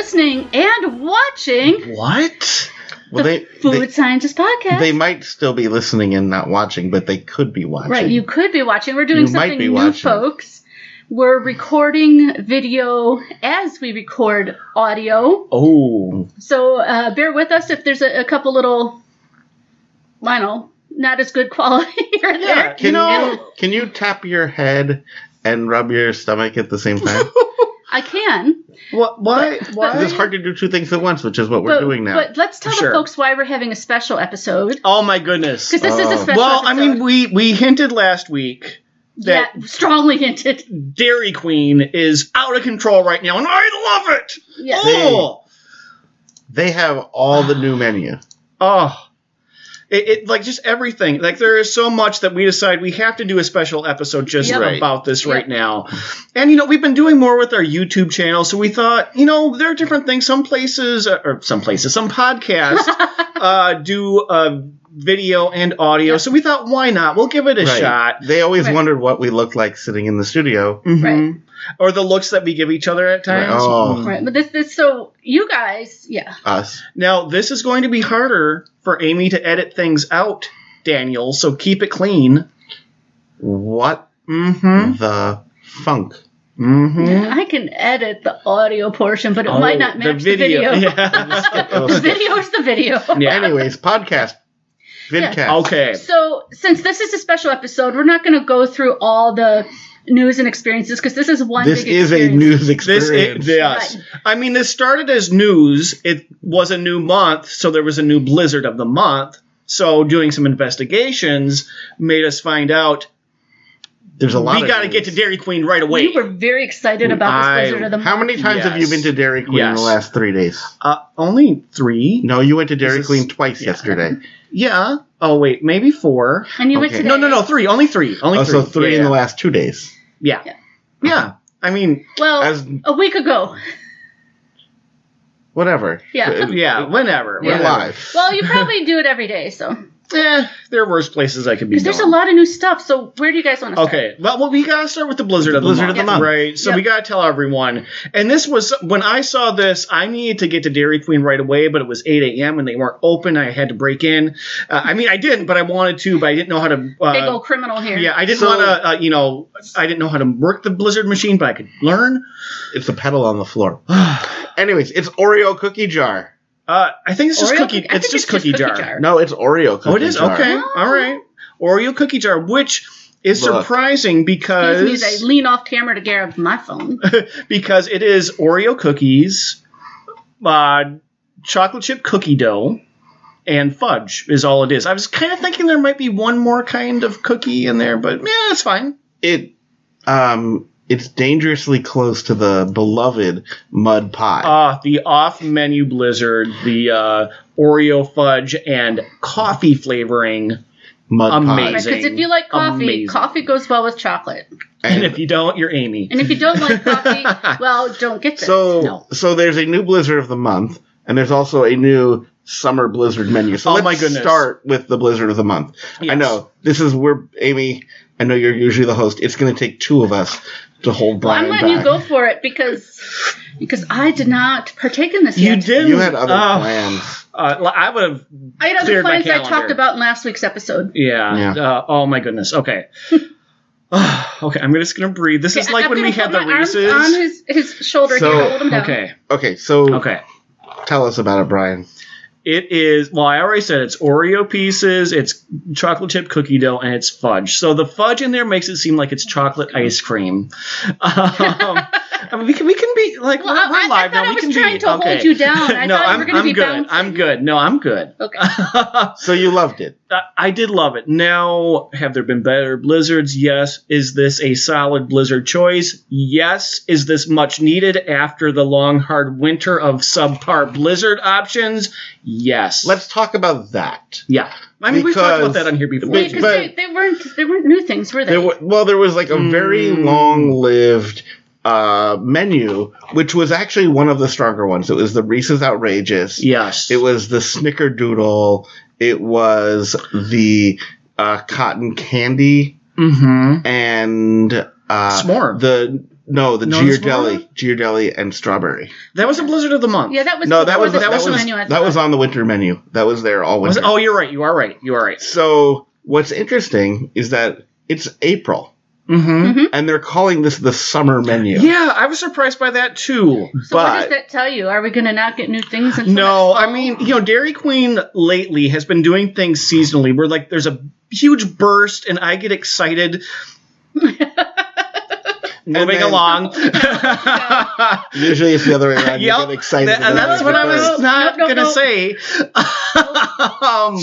listening and watching. What? Well, the Food Scientist Podcast. They might still be listening and not watching, but they could be watching. Right, you could be watching. We're doing something new, folks. We're recording video as we record audio. Oh. So bear with us if there's a couple little, I don't know, not as good quality here and there. Can you tap your head and rub your stomach at the same time? I can. Why? It's hard to do two things at once, which is what we're doing now. But let's tell the folks why we're having a special episode. Oh, my goodness. Because this is a special episode. I mean, we hinted last week that strongly hinted. Dairy Queen is out of control right now, and I love it. Yeah. They have all the new menu. Oh. It like just everything. Like there is so much that we decide we have to do a special episode just about this right now. And we've been doing more with our YouTube channel, so we thought, there are different things. Some podcasts do video and audio. So we thought, why not? We'll give it a shot. They always wondered what we looked like sitting in the studio. Mm-hmm. Right. Or the looks that we give each other at times. Oh. Right. But this so you guys, us. Now, this is going to be harder for Amy to edit things out, Daniel, so keep it clean. What the funk? Mm-hmm. Yeah, I can edit the audio portion, but it might not match the video. The video is the video. Yeah. Anyways, podcast. Vidcast. Yeah. Okay. So, since this is a special episode, we're not going to go through all the news and experiences because this is one big experience. This is a news experience. Yes. Right. I mean, this started as news. It was a new month, so there was a new blizzard of the month. So doing some investigations made us find out there's a lot. We got to get to Dairy Queen right away. We were very excited about this blizzard of the month. How many times have you been to Dairy Queen in the last 3 days? Only 3. No, you went to Dairy Queen twice yesterday. Yeah. Oh, wait. Maybe 4. And you went today? No. 3. Only 3. Only 3. So 3 in the last 2 days. Yeah. I mean. Well, a week ago. Whatever. Yeah. Whenever. We're live. Well, you probably do it every day, so. There are worse places I could be. Because there's a lot of new stuff. So where do you guys want to start? Okay. Well, we gotta start with the blizzard of the month, right? So we gotta tell everyone. And this was when I saw this. I needed to get to Dairy Queen right away, but it was 8 a.m. and they weren't open. I had to break in. I mean, I didn't, but I wanted to, but I didn't know how to. Big old criminal here. Yeah, I didn't want to. I didn't know how to work the blizzard machine, but I could learn. It's a pedal on the floor. Anyways, it's Oreo cookie jar. I think it's just cookie. It's just cookie jar. No, it's Oreo cookie jar. Oh, it is? Jar. Okay. All right. Oreo cookie jar, which is surprising because... Excuse me as I lean off camera to grab my phone. Because it is Oreo cookies, chocolate chip cookie dough, and fudge is all it is. I was kind of thinking there might be one more kind of cookie in there, but yeah, it's fine. It's dangerously close to the beloved mud pie. The off-menu blizzard, the Oreo fudge and coffee flavoring mud pie. Because if you like coffee, coffee goes well with chocolate. And if you don't, you're Amy. And if you don't like coffee, well, don't get this. So there's a new blizzard of the month, and there's also a new summer blizzard menu. So let's start with the blizzard of the month. Yes. I know, this is where, Amy, I know you're usually the host. It's going to take 2 of us to hold Brian back. I'm letting you go for it because I did not partake in this yet. You didn't? You had other plans. I would have I had other plans I talked about in last week's episode. Yeah. Oh, my goodness. Okay. Okay, I'm just going to breathe. This is like when we had the Reese's. On his shoulder here. Hold him down. Okay, so tell us about it, Brian. It is, well, I already said it's Oreo pieces, it's chocolate chip cookie dough, and it's fudge. So the fudge in there makes it seem like it's chocolate ice cream. I mean, we can be like, we're live now. I was trying to hold you down. I thought you were going to be good. I'm good. No, I'm good. Okay. So you loved it. I did love it. Now, have there been better blizzards? Yes. Is this a solid blizzard choice? Yes. Is this much needed after the long, hard winter of subpar blizzard options? Yes. Let's talk about that. Yeah. I mean, we've talked about that on here before. Because they weren't new things, were they? There was like a very long-lived menu, which was actually one of the stronger ones. It was the Reese's Outrageous. Yes. It was the Snickerdoodle. It was the cotton candy. Mm-hmm. And S'more. The No, the Ghirardelli and strawberry. That was a Blizzard of the Month. Yeah, that was on the winter menu. That was there all winter. Oh, you're right. You are right. So what's interesting is that it's April. Mm-hmm. And they're calling this the summer menu. Yeah, I was surprised by that too. So what does that tell you? Are we going to not get new things? No, I mean, Dairy Queen lately has been doing things seasonally where like there's a huge burst and I get excited. Moving along. Usually it's the other way around. You get excited. And that's what I was not going to say.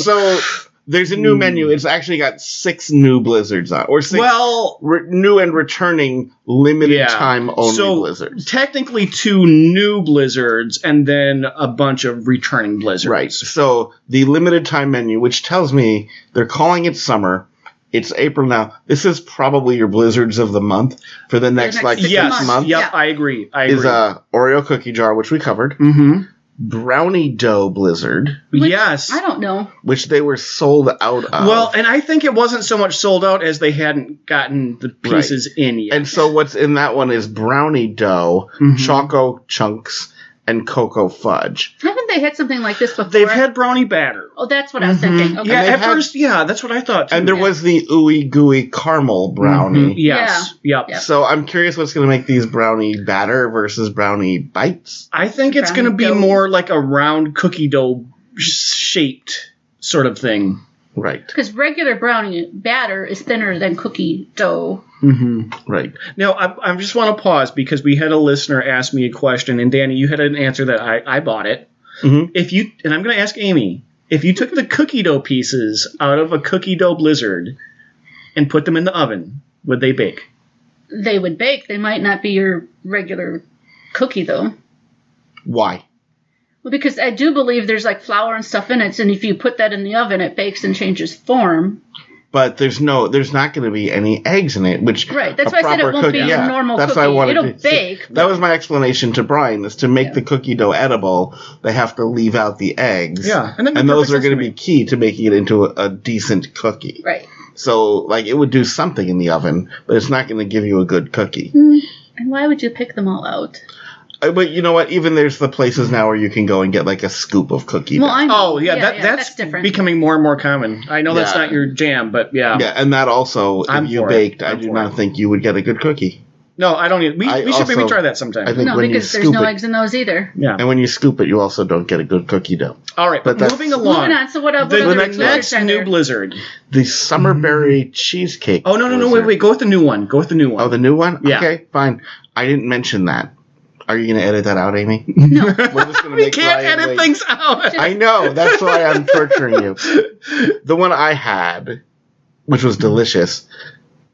So there's a new menu. It's actually got 6 new Blizzards on. Or 6 new and returning limited time only Blizzards. Technically 2 new Blizzards and then a bunch of returning Blizzards. Right. So the limited time menu, which tells me they're calling it summer. It's April now. This is probably your Blizzards of the month for the next 6 months. Yep, I agree. Is a Oreo cookie jar, which we covered. Mm-hmm. Brownie dough Blizzard. Yes. I don't know. Which they were sold out of. Well, and I think it wasn't so much sold out as they hadn't gotten the pieces in yet. And so what's in that one is brownie dough, choco chunks, and cocoa fudge. Haven't they had something like this before? They've had brownie batter. Oh, that's what I was thinking. Okay. Yeah, at first, that's what I thought too. And there was the ooey gooey caramel brownie. Yes. Yeah. Yep. So I'm curious what's going to make these brownie batter versus brownie bites. I think it's going to be more like a round cookie dough shaped sort of thing. Right. Because regular brownie batter is thinner than cookie dough. Mm-hmm. Right. Now, I just want to pause because we had a listener ask me a question, and Danny, you had an answer that I bought it. Mm-hmm. And I'm going to ask Amy, if you took the cookie dough pieces out of a cookie dough Blizzard and put them in the oven, would they bake? They would bake. They might not be your regular cookie, though. Why? Well, because I do believe there's like flour and stuff in it, and if you put that in the oven, it bakes and changes form. But there's not going to be any eggs in it, which right. That's why I said it won't be a normal cookie. Why I wanted It'll bake. That was my explanation to Brian, is to make the cookie dough edible, they have to leave out the eggs. Yeah, and those are going to be key to making it into a decent cookie. Right. So, like, it would do something in the oven, but it's not going to give you a good cookie. And why would you pick them all out? But you know what? Even there's the places now where you can go and get like a scoop of cookie dough. Well, I know. That's different. Becoming more and more common. I know that's not your jam, but yeah. Yeah, and that also, if you baked, I do not think you would get a good cookie. No, I don't either. We should maybe try that sometime. I think no, because there's no eggs in those either. Yeah. And when you scoop it, you also don't get a good cookie dough. All right, but moving along. Moving on. So what else? The next new Blizzard. The Summerberry Cheesecake. Oh, no, wait. Go with the new one. Oh, the new one? Yeah. Okay, fine. I didn't mention that. Are you going to edit that out, Amy? No. We're just going to make can't edit things out. I know. That's why I'm torturing you. The one I had, which was delicious,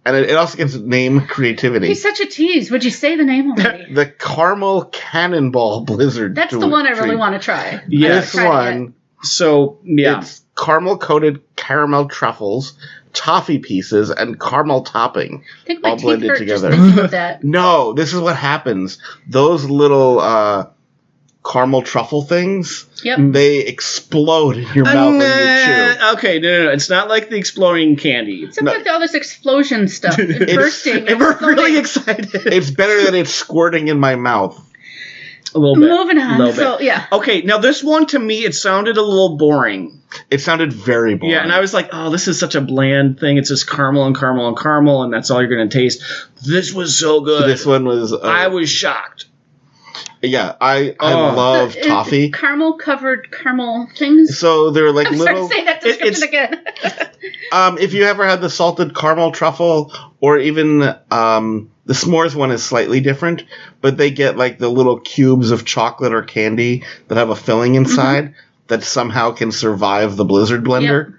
and it also gets name creativity. He's such a tease. Would you say the name already? The Caramel Cannonball Blizzard. That's the one I really want to try. Yeah. This one. So, yeah. It's caramel-coated caramel truffles, toffee pieces, and caramel topping all blended together. Just thinking of that. No, this is what happens. Those little caramel truffle things, they explode in your mouth when you chew. Okay, no. It's not like the exploding candy. It's like all this explosion stuff. It's bursting. And we're really excited. It's better than it's squirting in my mouth. A little bit. Moving on. So, yeah. Okay, now this one, to me, it sounded a little boring. It sounded very boring. Yeah, and I was like, oh, this is such a bland thing. It's just caramel and caramel and caramel, and that's all you're going to taste. This was so good. This one was... I was shocked. Yeah, I love toffee. Caramel-covered caramel things? So they're like I'm little... I'm say that description again. If you ever had the salted caramel truffle, or even... the s'mores one is slightly different, but they get like the little cubes of chocolate or candy that have a filling inside that somehow can survive the Blizzard blender. Yep.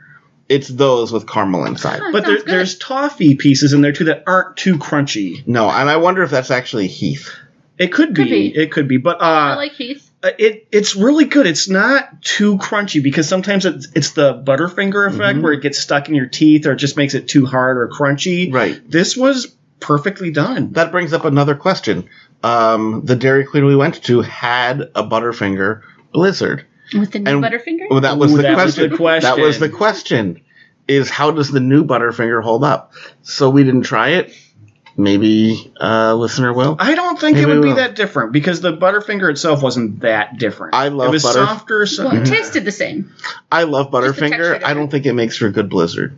It's those with caramel inside. But there's toffee pieces in there too that aren't too crunchy. No, and I wonder if that's actually Heath. It could be. It could be. But I like Heath. It's really good. It's not too crunchy because sometimes it's the Butterfinger effect where it gets stuck in your teeth or it just makes it too hard or crunchy. Right. This was perfectly done. That brings up another question. The Dairy Queen we went to had a Butterfinger Blizzard. With the new Butterfinger? Well, that was the question. That was the question. Is how does the new Butterfinger hold up? So we didn't try it. Maybe listener will. I don't think it would be that different because the Butterfinger itself wasn't that different. I love it was softer. Well, it tasted the same. I love Butterfinger. I don't think it makes for a good Blizzard.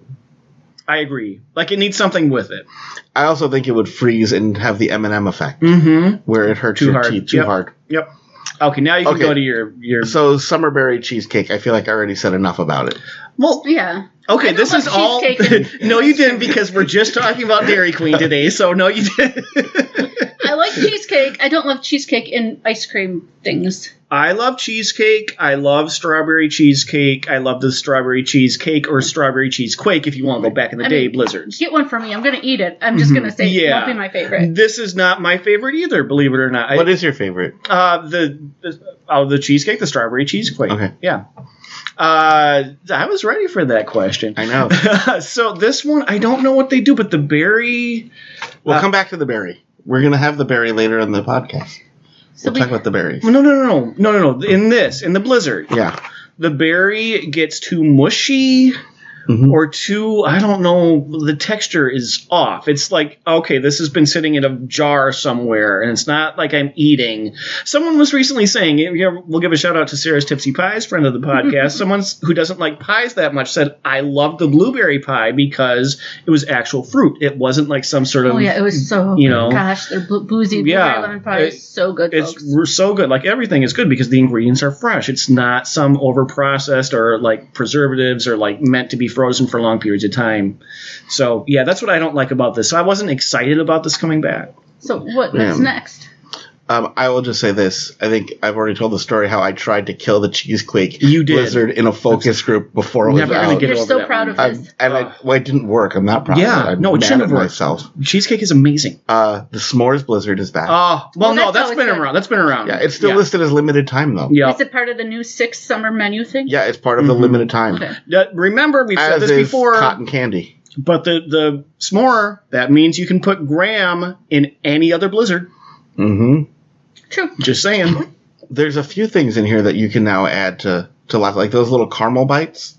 I agree. Like, it needs something with it. I also think it would freeze and have the M&M effect, where it hurts your teeth too hard. Yep. Okay, now you can go to your... So, Summerberry Cheesecake, I feel like I already said enough about it. Well, yeah. Okay, this is all... No, you didn't, because we're just talking about Dairy Queen today, so no, you didn't. I like cheesecake. I don't love cheesecake in ice cream things. I love cheesecake. I love strawberry cheesecake. I love the strawberry cheesecake or strawberry cheesequake if you want to go back in the day, Blizzards. Get one for me. I'm going to eat it. I'm just going to say it won't be my favorite. This is not my favorite either, believe it or not. What is your favorite? The cheesecake, the strawberry cheesequake. Okay. Yeah. I was ready for that question. I know. So this one, I don't know what they do, but the berry... We'll come back to the berry. We're going to have the berry later in the podcast. We'll talk about the berries. No. In the Blizzard. Yeah. The berry gets too mushy or too, I don't know, the texture is off. It's like, okay, this has been sitting in a jar somewhere, and it's not like I'm eating. Someone was recently saying, we'll give a shout out to Sarah's Tipsy Pies, friend of the podcast. Someone who doesn't like pies that much said, I love the blueberry pie because it was actual fruit. It wasn't like some sort of... Oh, yeah, it was so... Gosh, their boozy blueberry lemon pie is so good, folks. It's so good. Like, everything is good because the ingredients are fresh. It's not some over-processed or, like, preservatives or, like, meant to be frozen for long periods of time. So, yeah, that's what I don't like about this. So I wasn't excited about this coming back. So what's next? I will just say this. I think I've already told the story how I tried to kill the Cheesequake Blizzard in a focus group before it was out. You're so proud of this. It didn't work. I'm not proud of it. No, it shouldn't have worked. Myself. Cheesecake is amazing. The S'mores Blizzard is back. That's been around. That's been around. Yeah, it's still listed as limited time, though. Yeah. Is it part of the new 6 summer menu thing? Yeah, it's part of the limited time. Okay. Remember, we've said this before. Cotton candy. But the s'more, that means you can put graham in any other Blizzard. Mm-hmm. True. Just saying. There's a few things in here that you can now add to like those little caramel bites.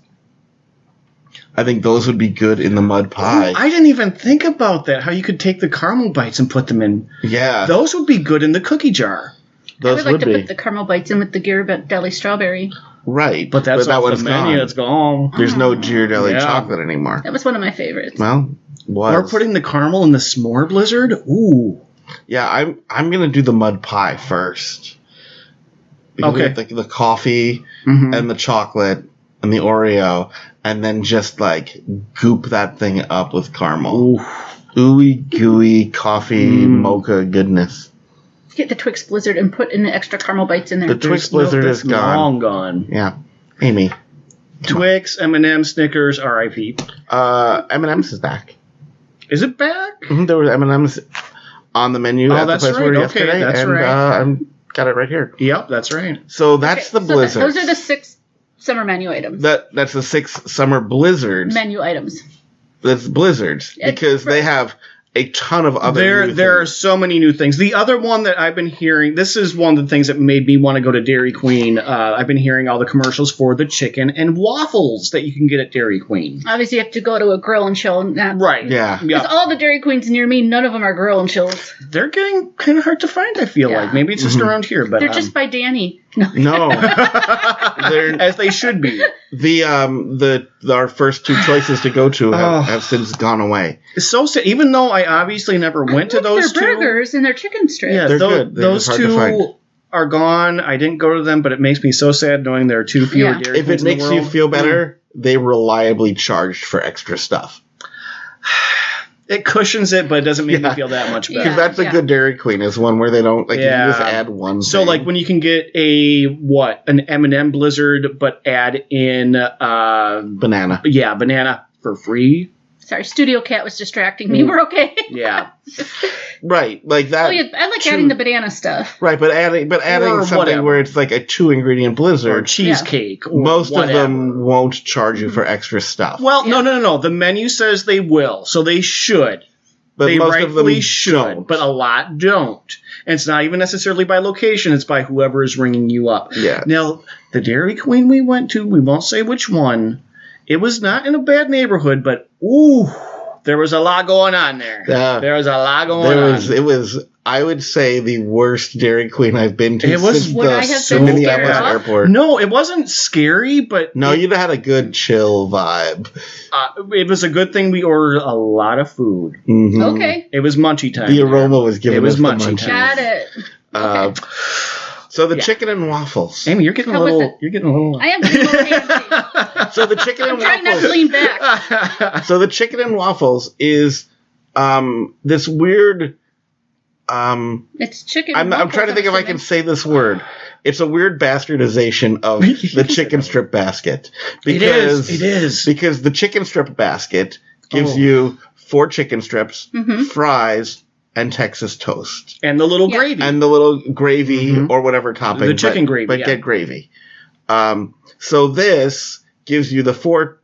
I think those would be good in the mud pie. Ooh, I didn't even think about that. How you could take the caramel bites and put them in. Yeah. Those would be good in the cookie jar. I would like to put the caramel bites in with the Ghirardelli strawberry. Right. But that's that one's menu. It's gone. There's no Ghirardelli chocolate anymore. That was one of my favorites. Well, We're putting the caramel in the s'more Blizzard? Ooh. Yeah, I'm gonna do the mud pie first. Because we have the coffee and the chocolate and the Oreo, and then just like goop that thing up with caramel. Ooh. Ooey gooey coffee mocha goodness. Get the Twix Blizzard and put in the extra caramel bites in there. The Twix Blizzard is gone. Long gone. Yeah, Amy. Twix, M&M, Snickers, R.I.P. M&M's is back. Is it back? There was M&M's on the menu at the place where yesterday, that's and I've got it right here. Yep, that's right. So that's the Blizzard. Those are the 6 summer menu items. That's the 6 summer Blizzards. Menu items. That's Blizzards because they have a ton of other There are so many new things. The other one that I've been hearing, this is one of the things that made me want to go to Dairy Queen. I've been hearing all the commercials for the chicken and waffles that you can get at Dairy Queen. Obviously, you have to go to a grill and chill. Right. Yeah. Because all the Dairy Queens near me, none of them are grill and chills. They're getting kind of hard to find, I feel like. Maybe it's just around here. But they're just by Danny. No. As they should be. Our first 2 choices to go to have since gone away. It's so sad. Even though I obviously never went to those their burgers and their chicken strips. Yeah, they're good. Those 2 are gone. I didn't go to them, but it makes me so sad knowing there are 2 fewer Dairy Queens If it makes you feel better, they reliably charged for extra stuff. It cushions it, but it doesn't make me feel that much better. Because that's a good Dairy Queen is one where they don't you just add one. So like when you can get an M&M Blizzard, but add in banana. Yeah, banana for free. Sorry, Studio Cat was distracting me. We're okay. Yeah. Right, like that. Oh yeah, I like adding the banana stuff. Right, but adding something where it's like a 2-ingredient Blizzard or cheesecake. Or most of them won't charge you for extra stuff. Well, no. The menu says they will, so they should. But they most rightfully of them should, don't. But a lot don't. And it's not even necessarily by location; it's by whoever is ringing you up. Yeah. Now, the Dairy Queen we went to, we won't say which one. It was not in a bad neighborhood, but ooh. there was a lot going on there. There was a lot going on. It was, I would say, the worst Dairy Queen I've been to since the Minneapolis airport. No, it wasn't scary, but... No, you'd had a good chill vibe. It was a good thing we ordered a lot of food. Mm-hmm. Okay. It was munchy time. The aroma was giving us the munchies. Got it. Okay. So the chicken and waffles. Amy, you're getting a little. I am getting a little antsy. So the chicken and waffles. I'm trying not to lean back. So the chicken and waffles is this weird. It's chicken. I'm trying to think if I can say this word. It's a weird bastardization of the chicken strip basket. Because, it is. Because the chicken strip basket gives you 4 chicken strips, fries, and Texas toast. And the little gravy. And the little gravy or whatever topping. The chicken gravy. But get gravy. So this gives you the 4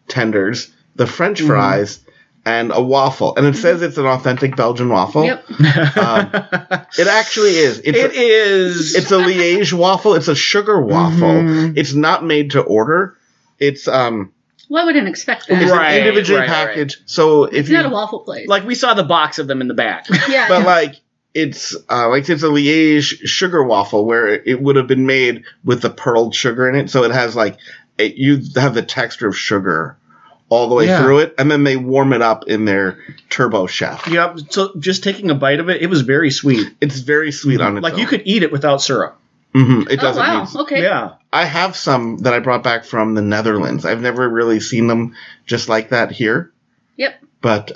tenders, the French fries, and a waffle. And it says it's an authentic Belgian waffle. Yep. It actually is. It is. It's a Liège waffle. It's a sugar waffle. It's not made to order. It's... Well, I wouldn't expect that. It's an individually packaged. Right. So if it's not a waffle place. Like we saw the box of them in the back. Yeah. But like it's a Liège sugar waffle where it would have been made with the pearled sugar in it. So it has like you have the texture of sugar all the way through it, and then they warm it up in their turbo chef. Yep. So just taking a bite of it, it was very sweet. It's very sweet on its own. You could eat it without syrup. Mm-hmm. It doesn't. Oh, wow. Okay. Yeah. I have some that I brought back from the Netherlands. I've never really seen them just like that here. Yep. But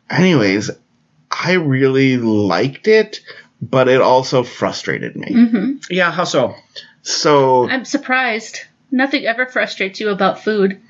anyways, I really liked it, but it also frustrated me. Mm-hmm. Yeah, how so? So I'm surprised. Nothing ever frustrates you about food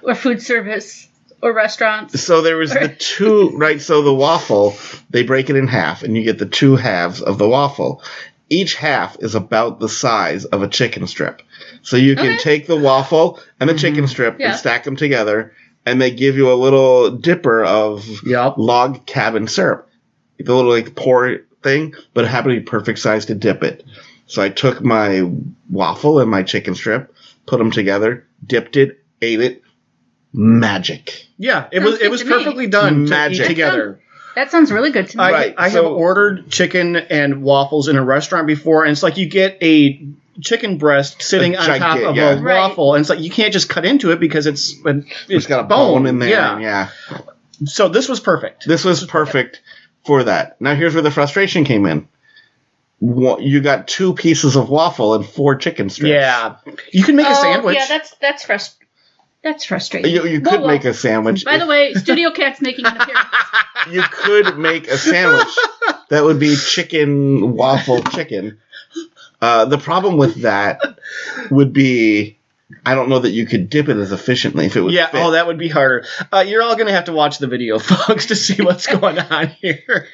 or food service or restaurants. So there was the 2, right? So the waffle, they break it in half, and you get the 2 halves of the waffle. Each half is about the size of a chicken strip. So you can take the waffle and the chicken strip and stack them together, and they give you a little dipper of log cabin syrup. The little like pour thing, but it happened to be perfect size to dip it. So I took my waffle and my chicken strip, put them together, dipped it, ate it. Magic. Yeah, it was perfectly done to eat together. That sounds really good to me. I have ordered chicken and waffles in a restaurant before, and it's like you get a chicken breast sitting on top of a waffle, and it's like you can't just cut into it because it's got a bone in there. Yeah. So this was perfect. This was perfect for that. Now here's where the frustration came in. You got 2 pieces of waffle and 4 chicken strips. Yeah. You can make a sandwich. Yeah, that's frustrating. That's frustrating. You could make a sandwich. By the way, Studio Cat's making an appearance. You could make a sandwich that would be chicken, waffle, chicken. The problem with that would be, I don't know that you could dip it as efficiently if it would fit. That would be harder. You're all going to have to watch the video, folks, to see what's going on here.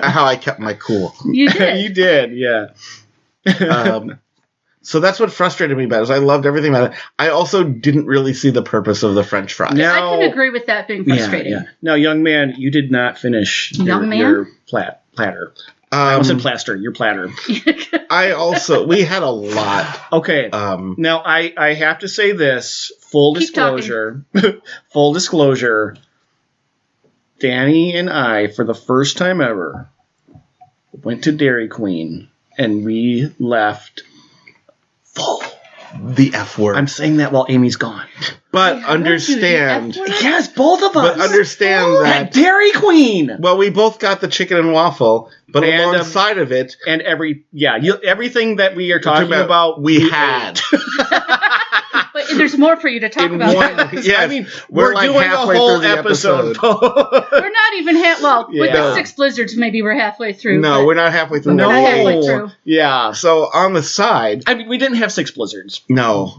How I kept my cool. You did. You did, yeah. So that's what frustrated me about it. I loved everything about it. I also didn't really see the purpose of the French fries. Now, I can agree with that being frustrating. Yeah. Now, young man, you did not finish your platter. I almost said plaster. Your platter. We had a lot. Okay. Now, I have to say this. Full disclosure. Full disclosure. Danny and I, for the first time ever, went to Dairy Queen, and we left full. The F word. I'm saying that while Amy's gone. But understand. Yes, both of us. But understand that. At Dairy Queen. Well, we both got the chicken and waffle, but alongside of it. And everything that we are talking about, we had. But there's more for you to talk about. Yes, I mean, we're like doing a whole episode. We're not even with the 6 blizzards, maybe we're halfway through. No, we're not halfway through. We're not halfway through. Yeah. So on the side, I mean, we didn't have 6 blizzards. No.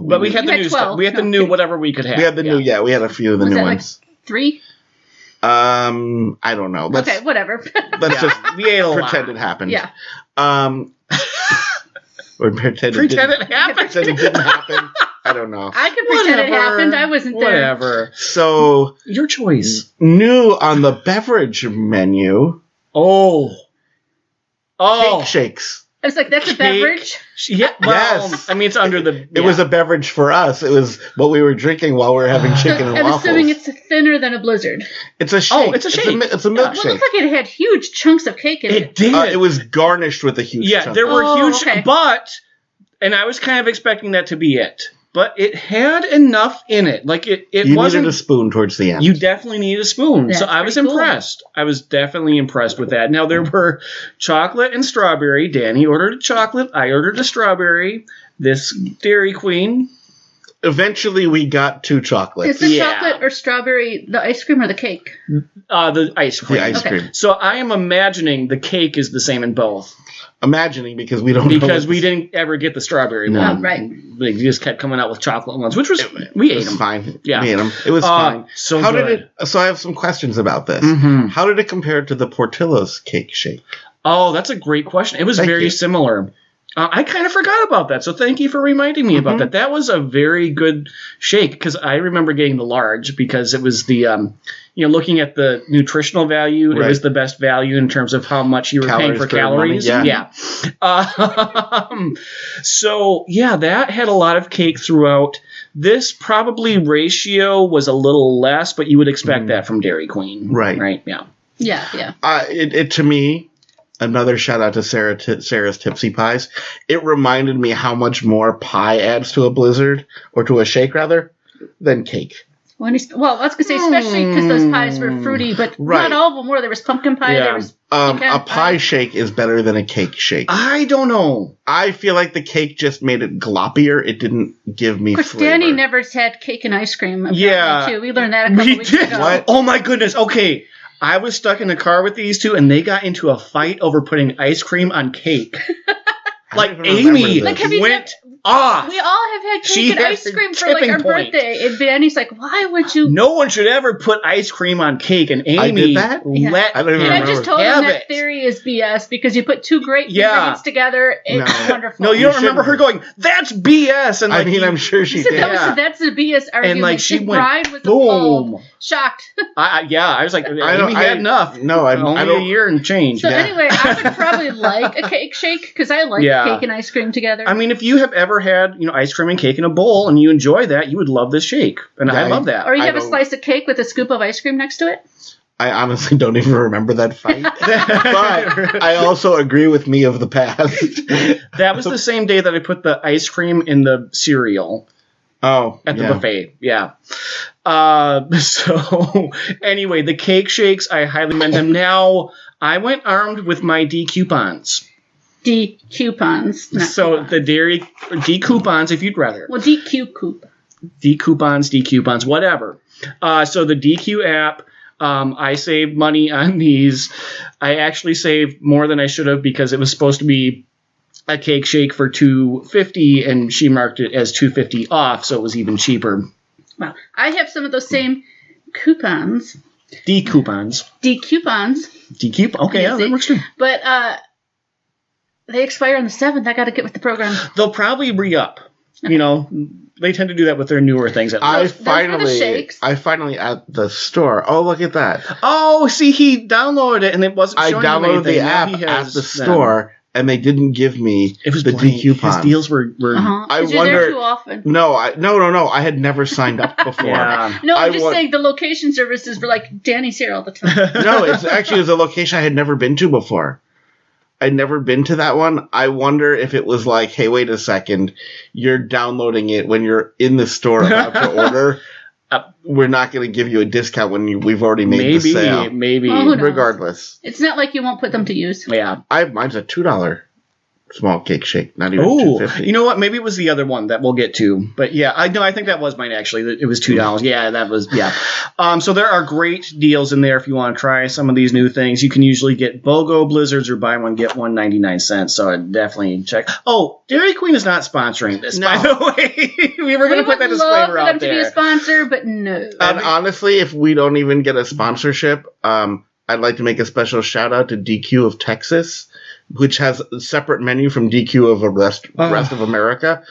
But we had the new stuff. We had the new whatever we could have. We had the new. Yeah, we had a few of the new ones. Like 3? I don't know. Okay, whatever. Let's just pretend it happened. Yeah. Or pretend it happened. Pretend it didn't happen. I don't know. I can pretend it happened. I wasn't there. Whatever. So your choice. New on the beverage menu. Oh. Cake shakes. I was like, that's a beverage? Yeah, well, yes. I mean, it's under the... Yeah. It was a beverage for us. It was what we were drinking while we were having chicken and waffles. I'm assuming it's thinner than a Blizzard. It's a shake. Oh, it's a shake. It's a milkshake. Well, it looked like it had huge chunks of cake in it. It did. It was garnished with a huge chunk. Yeah, there were huge... Okay. But... And I was kind of expecting that to be it. But it had enough in it. Like, it you wasn't... You needed a spoon towards the end. You definitely needed a spoon. That's so I was impressed. Cool. I was definitely impressed with that. Now, there were chocolate and strawberry. Danny ordered a chocolate. I ordered a strawberry. This Dairy Queen. Eventually, we got 2 chocolates. Is the chocolate or strawberry the ice cream or the cake? The ice cream. The ice cream. So I am imagining the cake is the same in both. Imagining because we don't know. Because we didn't ever get the strawberry one. Oh, right. They just kept coming out with chocolate ones, which was we ate them. Fine. Yeah, we ate them. It was fine. So how good. did it? So I have some questions about this. Mm-hmm. How did it compare to the Portillo's cake shake? Oh, that's a great question. It was very similar. I kind of forgot about that, so thank you for reminding me about that. That was a very good shake because I remember getting the large because it was the, looking at the nutritional value, it was the best value in terms of how much you were paying for calories. Yeah. So, that had a lot of cake throughout. This probably ratio was a little less, but you would expect that from Dairy Queen. Right? Yeah. Yeah. It to me... Another shout out to Sarah's Tipsy Pies. It reminded me how much more pie adds to a Blizzard, or to a shake rather, than cake. Well, I was going to say, especially because those pies were fruity, but not all of them were. There was pumpkin pie, there was a pie shake is better than a cake shake. I don't know. I feel like the cake just made it gloppier. It didn't give me flavor. Danny never had cake and ice cream. Too. We learned that a couple weeks ago. What? Oh my goodness. Okay. I was stuck in the car with these two, and they got into a fight over putting ice cream on cake. Like, Amy went off. We all have had cake and ice cream for, like, our birthday. And Danny's like, why would you... No one should ever put ice cream on cake, and Amy I did that? I don't even remember. I just told him that theory is BS, because you put 2 great ingredients together, it's wonderful. No, you don't remember her going, that's BS! And like, I'm sure she did. That's the BS argument. And, like, she went, bride was boom. Shocked. I was like, Amy had enough. No, only a year and change. So anyway, I would probably like a cake shake, because I like cake and ice cream together. I mean, if you have ever had, ice cream and cake in a bowl and you enjoy that, you would love this shake. And I love that. Or you have a slice of cake with a scoop of ice cream next to it? I honestly don't even remember that fight. But I also agree with me of the past. That was the same day that I put the ice cream in the cereal. Oh, at the buffet, So anyway, the cake shakes, I highly recommend them. Now, I went armed with my D coupons. D coupons. So the dairy D coupons, if you'd rather. Well, DQ coupons. D coupons, whatever. So the DQ app. I saved money on these. I actually saved more than I should have because it was supposed to be a cake shake for $2.50, and she marked it as $2.50 off, so it was even cheaper. Well, I have some of those same coupons. D coupons. Okay, yeah, that works too. But they expire on the 7th. I got to get with the program. They'll probably re-up. Okay. They tend to do that with their newer things. I finally at the store. Oh, look at that. Oh, see, he downloaded it and it wasn't showing I downloaded the app at the store. And they didn't give me the D coupons. His deals were. I wonder. You're there too often. No. I had never signed up before. No, I'm just saying the location services were like, Danny's here all the time. No, it was a location I had never been to before. I'd never been to that one. I wonder if it was like, hey, wait a second, you're downloading it when you're in the store about to order. We're not going to give you a discount when we've already made the sale. Maybe. Well, regardless. It's not like you won't put them to use. Yeah. Mine's a $2 small cake shake, not even $2.50. You know what? Maybe it was the other one that we'll get to. But yeah, I think that was mine actually. It was $2. Yeah, that was so there are great deals in there if you want to try some of these new things. You can usually get BOGO Blizzards or buy one get one 99¢. So definitely check. Oh, Dairy Queen is not sponsoring this, by the way. we were going to put that disclaimer out there. We would love for them to be a sponsor, but no. And honestly, if we don't even get a sponsorship, I'd like to make a special shout out to DQ of Texas, which has a separate menu from DQ of the rest of America.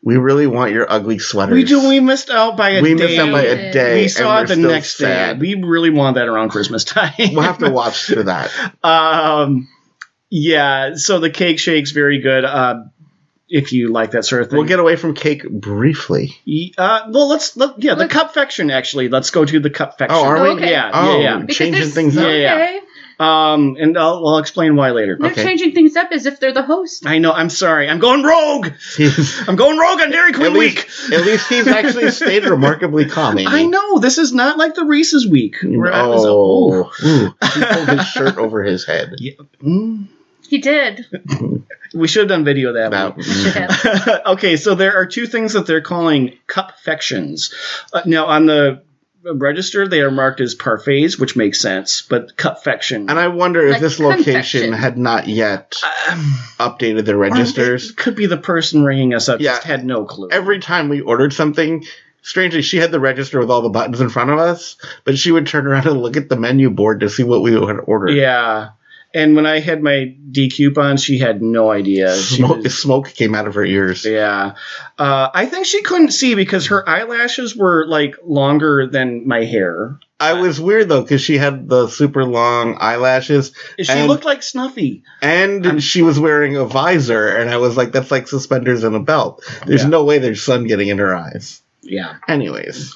We really want your ugly sweaters. We do. We missed out by a day. We missed out by a day. We saw it the next day. We really want that around Christmas time. We'll have to watch for that. Yeah, so the cake shake's very good. If you like that sort of thing. We'll get away from cake briefly. The cupfection, actually. Let's go to the cupfection. Oh, are we? Okay. Yeah. Changing things up. Yeah. And I'll explain why later. They're changing things up as if they're the host. I know. I'm sorry. I'm going rogue. I'm going rogue on Dairy Queen week. At least he's actually stayed remarkably calm. Amy. I know. This is not like the Reese's week. He pulled his shirt over his head. Yeah. He did. We should have done video of that. We should have. Okay, so there are two things that they're calling cupfections. Now, on the register, they are marked as parfaits, which makes sense, but cupfection. And I wonder if this location had not yet updated their registers. It could be the person ringing us up just had no clue. Every time we ordered something, strangely, she had the register with all the buttons in front of us, but she would turn around and look at the menu board to see what we had ordered. Yeah. And when I had my D coupons, she had no idea. Smoke came out of her ears. Yeah. I think she couldn't see because her eyelashes were, like, longer than my hair. I was weird, though, because she had the super long eyelashes. She looked like Snuffy. And she was wearing a visor, and I was like, that's like suspenders and a belt. There's no way there's sun getting in her eyes. Yeah. Anyways.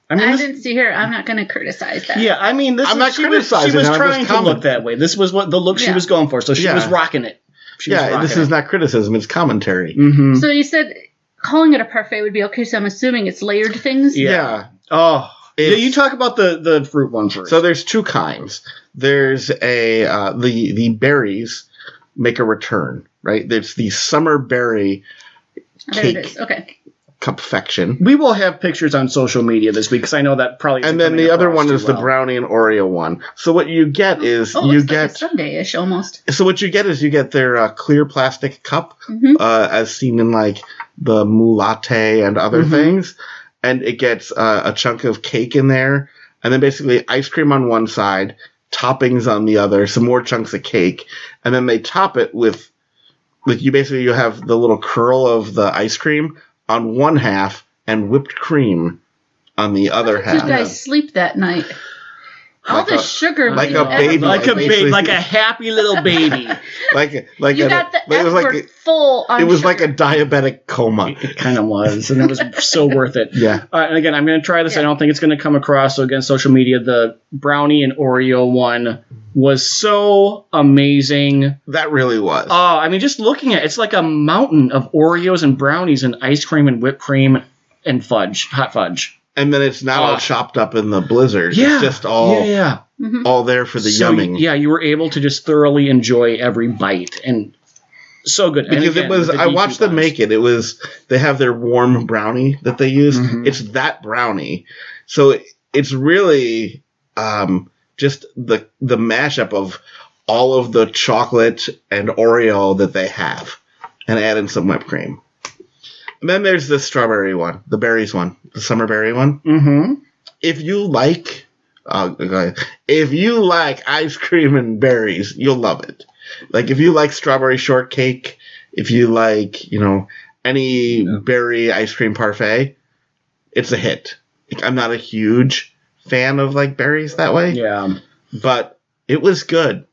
I didn't see her. I'm not going to criticize that. Yeah, I mean, she was trying to look that way. This was what the look she was going for, so she was rocking it. This is not criticism; it's commentary. Mm-hmm. So you said calling it a parfait would be okay, so I'm assuming it's layered things? Yeah. Oh. You talk about the fruit one first. So there's two kinds. There's the berries make a return, right? There's the summer berry cake. There it is. Okay. Cupfection. We will have pictures on social media this week because I know that probably. And then the other one is the brownie and Oreo one. So what you get is like a Sunday-ish almost. So what you get is their clear plastic cup, as seen in like the Moulatte and other things, and it gets a chunk of cake in there, and then basically ice cream on one side, toppings on the other, some more chunks of cake, and then they top it with you have the little curl of the ice cream on one half and whipped cream on the other half. You guys sleep that night. All this sugar, like a baby, like a happy little baby. You got the effort full on It was sugar. like a diabetic coma. It kind of was, and it was so worth it. Yeah. And again, I'm going to try this. I don't think it's going to come across. So again, social media, the brownie and Oreo one was so amazing. That really was. I mean, just looking at it, it's like a mountain of Oreos and brownies and ice cream and whipped cream and fudge, hot fudge. And then it's not all chopped up in the blizzard. Yeah. It's just all all there for the yumming. Yeah, you were able to just thoroughly enjoy every bite. And so good. Because it was, I watched them make it. It was, they have their warm brownie that they use. It's that brownie. So it's really just the mashup of all of the chocolate and Oreo that they have. And add in some whipped cream. And then there's the strawberry one, the berries one, the summer berry one. Mm-hmm. If you like ice cream and berries, you'll love it. Like if you like strawberry shortcake, if you like, any berry ice cream parfait, it's a hit. I'm not a huge fan of like berries that way. Yeah. But it was good.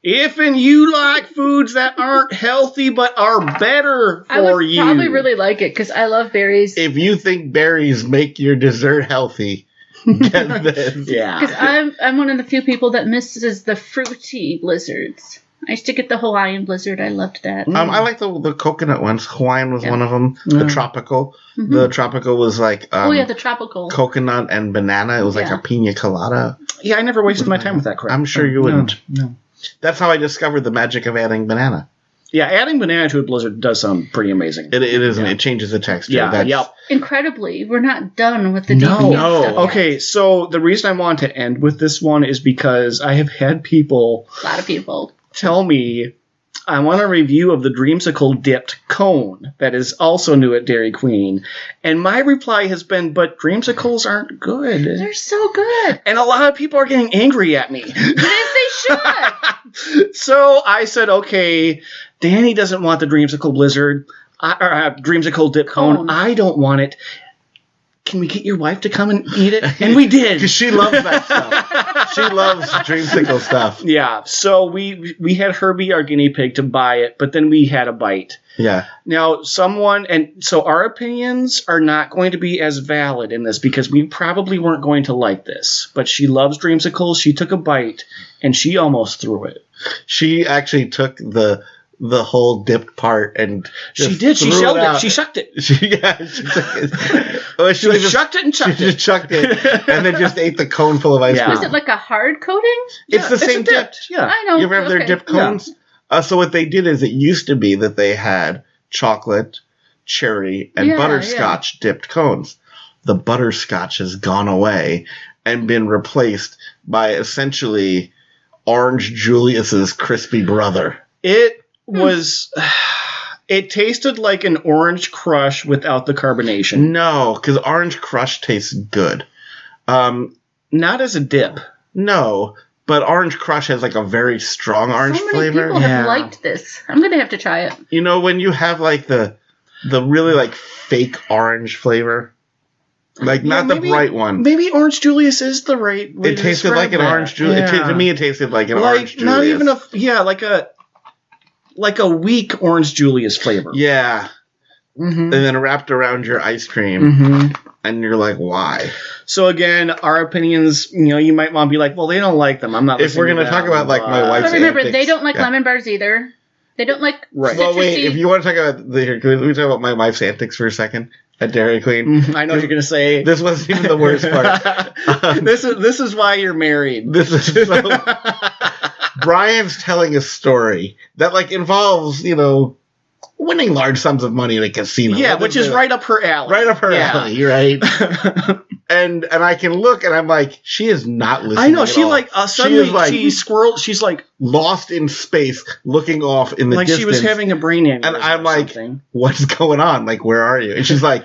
If you like foods that aren't healthy but are better for you. I would probably really like it because I love berries. If you think berries make your dessert healthy, get this. Yeah. Because I'm one of the few people that misses the fruity blizzards. I used to get the Hawaiian blizzard. I loved that. I like the coconut ones. Hawaiian was one of them. The tropical. Mm-hmm. The tropical was like the tropical. Coconut and banana. It was like a pina colada. Yeah, I never wasted my time with that crap. I'm sure you wouldn't. No. That's how I discovered the magic of adding banana. Yeah, adding banana to a blizzard does sound pretty amazing. It isn't. It changes the texture. Yeah, Incredibly, we're not done with the No. stuff Okay, yet. so the reason I want to end with this one is because I have had people... A lot of people. Tell me, I want a review of the Dreamsicle dipped cone that is also new at Dairy Queen. And my reply has been, but Dreamsicles aren't good. They're so good. And a lot of people are getting angry at me. Yes, they should. So I said, okay, Danny doesn't want the Dreamsicle Blizzard, or Dreamsicle dip cone. I don't want it. can we get your wife to come and eat it? And we did. Because she loves that stuff. She loves dreamsicle stuff. Yeah. So we had Herbie, our guinea pig, to buy it, but then we had a bite. Yeah. Now, so our opinions are not going to be as valid in this because we probably weren't going to like this. But she loves dreamsicles. She took a bite, and she almost threw it. She actually took the whole dipped part and she did. She shelled it. She shucked it. She took it. Well, she shucked it and chucked it. She just chucked it and then just ate the cone full of ice cream. Is it like a hard coating? It's the same dip. Yeah. I know. You ever have their dipped cones? Yeah. So what they did is it used to be that they had chocolate, cherry, and butterscotch dipped cones. The butterscotch has gone away and been replaced by essentially Orange Julius's crispy brother. It was... It tasted like an Orange Crush without the carbonation. No, because Orange Crush tastes good. Not as a dip. No, but Orange Crush has like a very strong orange flavor. People have liked this. I'm going to have to try it. You know, when you have like the really like fake orange flavor, like not the bright one. Maybe Orange Julius is the right way It tasted like an Orange Julius. To me, it tasted like an Orange Julius. Not even like a weak Orange Julius flavor. Yeah. Mm-hmm. And then wrapped around your ice cream. Mm-hmm. And you're like, why? So again, our opinions, you might want to be like, well, they don't like them. I'm not. If we're going to talk about like my wife's but remember, antics, they don't like lemon bars either. They don't like citrusy. Well, wait, if you want to talk about can we talk about my wife's antics for a second at Dairy Queen? I know what you're going to say. This wasn't even the worst part. This is why you're married. This is Brian's telling a story that like involves, winning large sums of money in a casino. Yeah, which is right up her alley. Right up her alley, right? and I can look and I'm like, she is not listening. I know, she like suddenly she squirreled. She's like lost in space, looking off in the distance. Like she was having a brain aneurysm. And I'm like, what's going on? Like, where are you? And she's like,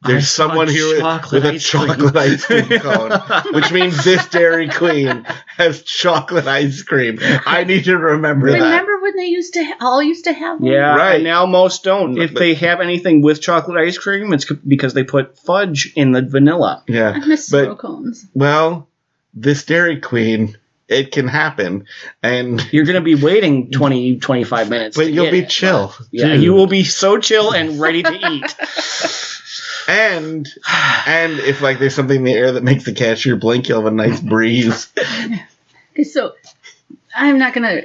there's someone here with a chocolate ice cream cone, which means this Dairy Queen has chocolate ice cream. I need to remember that. Remember when they used to have one? Yeah, right. And now most don't. If they have anything with chocolate ice cream, it's because they put fudge in the vanilla. Yeah. I miss snow cones. Well, this Dairy Queen, it can happen. And you're going to be waiting 20, 25 minutes. But you'll be chill. Yeah, you will be so chill and ready to eat. And if like there's something in the air that makes the cashier blink, you'll have a nice breeze. Okay, so I'm not gonna.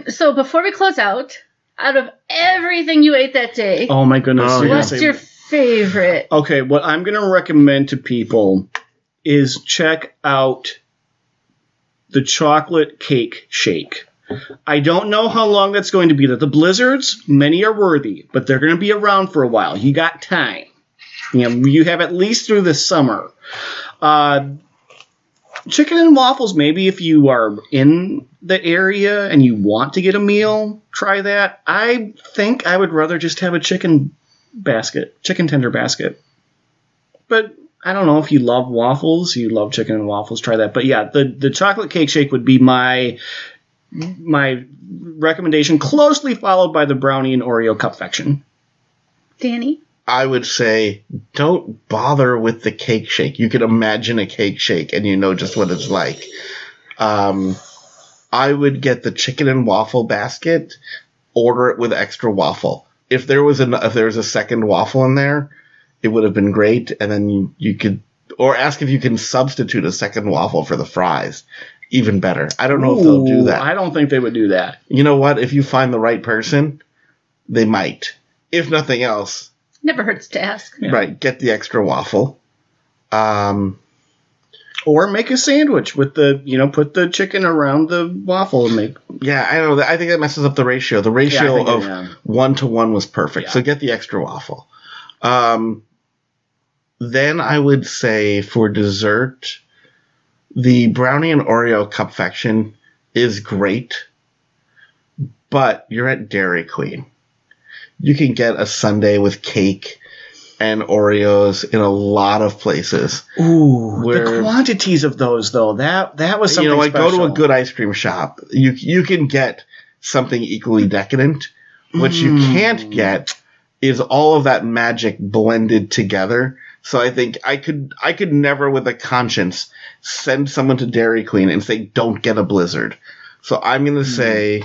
So before we close out of everything you ate that day, oh my goodness, what's your favorite? Okay, what I'm gonna recommend to people is check out the chocolate cake shake. I don't know how long that's going to be. The blizzards, many are worthy, but they're going to be around for a while. You got time. You have at least through the summer. Chicken and waffles, maybe if you are in the area and you want to get a meal, try that. I think I would rather just have a chicken tender basket. But I don't know if you love waffles, you love chicken and waffles, try that. But yeah, the chocolate cake shake would be my recommendation, closely followed by the brownie and Oreo confection. Danny? I would say don't bother with the cake shake. You can imagine a cake shake and you know just what it's like. I would get the chicken and waffle basket, order it with extra waffle. If there was a second waffle in there, it would have been great. And then you could, or ask if you can substitute a second waffle for the fries. Even better. I don't know if they'll do that. I don't think they would do that. You know what? If you find the right person, they might. If nothing else. Never hurts to ask. Yeah. Right. Get the extra waffle. Or make a sandwich with put the chicken around the waffle and make. Yeah, I know. I think that messes up the ratio. The ratio of 1-to-1 was perfect. Yeah. So get the extra waffle. Then I would say for dessert, the brownie and Oreo confection is great, but you're at Dairy Queen. You can get a sundae with cake and Oreos in a lot of places. Ooh, the quantities of those, though, that was something special. Go to a good ice cream shop. You can get something equally decadent. What you can't get is all of that magic blended together So I think I could never, with a conscience, send someone to Dairy Queen and say, don't get a Blizzard. So I'm going to say,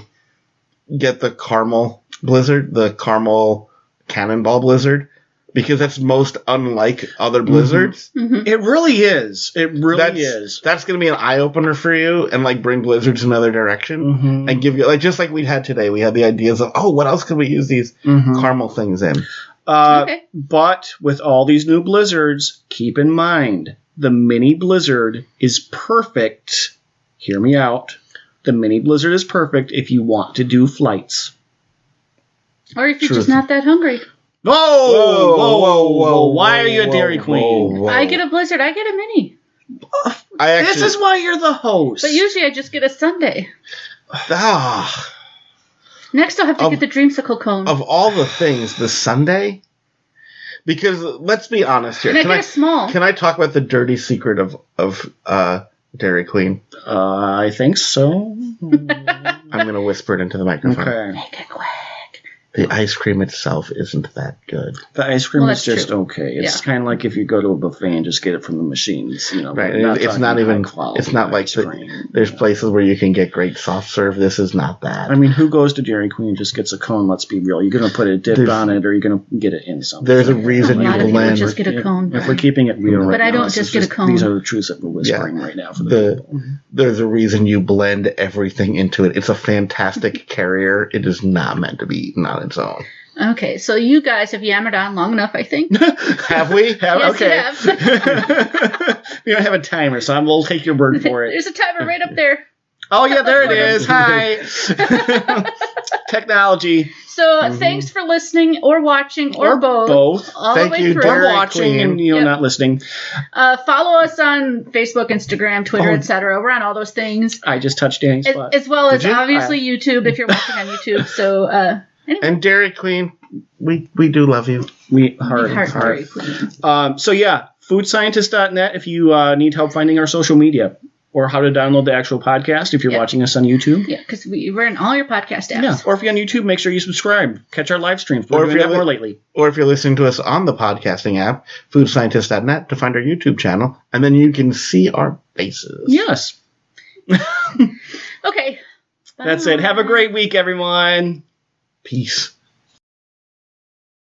get the caramel Blizzard, the caramel cannonball Blizzard, because that's most unlike other Blizzards. Mm-hmm. It really is. It really is. That's going to be an eye-opener for you and, like, bring Blizzards another direction and give you, like, just like we had today. We had the ideas of, what else can we use these caramel things in? But with all these new Blizzards, keep in mind, the mini Blizzard is perfect. Hear me out. The mini Blizzard is perfect if you want to do flights. Or if you're just not that hungry. Whoa. Why are you a Dairy Queen? Whoa. I get a Blizzard. I get a mini. This is why you're the host. But usually I just get a sundae. Next I'll have to get the dreamsicle cone. Of all the things, the sundae? Because let's be honest here. Can I get a small? Can I talk about the dirty secret of Dairy Queen? I think so. I'm going to whisper it into the microphone. Okay. Make it quick. The ice cream itself isn't that good. The ice cream is just okay. It's kind of like if you go to a buffet and just get it from the machines. Right. It's not even quality. It's not like there's places where you can get great soft serve. This is not that. I mean, who goes to Dairy Queen and just gets a cone? Let's be real. You're going to put a dip on it, or you're going to get it in something. There's a reason you blend. Just get a cone. If we're keeping it real, but I don't just get a cone. These are the truths that we're whispering right now for the people. There's a reason you blend everything into it. It's a fantastic carrier. It is not meant to be eaten on its own. Okay, so you guys have yammered on long enough, I think. Have we? Yes, okay. You have. We don't have a timer, so we'll take your word for it. There's a timer right up there. Oh, yeah, there it is. Hi. Technology. So thanks for listening or watching or both. All Thank the way you, through. Or watching and not listening. Follow us on Facebook, Instagram, Twitter, etc. We're on all those things. I just touched Danny's spot. As well as obviously YouTube if you're watching on YouTube. So anyway. And Dairy Queen, we do love you. We heart Dairy Queen. So yeah, foodscientist.net if you need help finding our social media. Or how to download the actual podcast if you're watching us on YouTube. Yeah, because we're in all your podcast apps. Yeah, or if you're on YouTube, make sure you subscribe. Catch our live streams. We're doing that more lately. Or if you're listening to us on the podcasting app, foodscientist.net to find our YouTube channel. And then you can see our faces. Yes. Okay. That's it. Have a great week, everyone. Peace.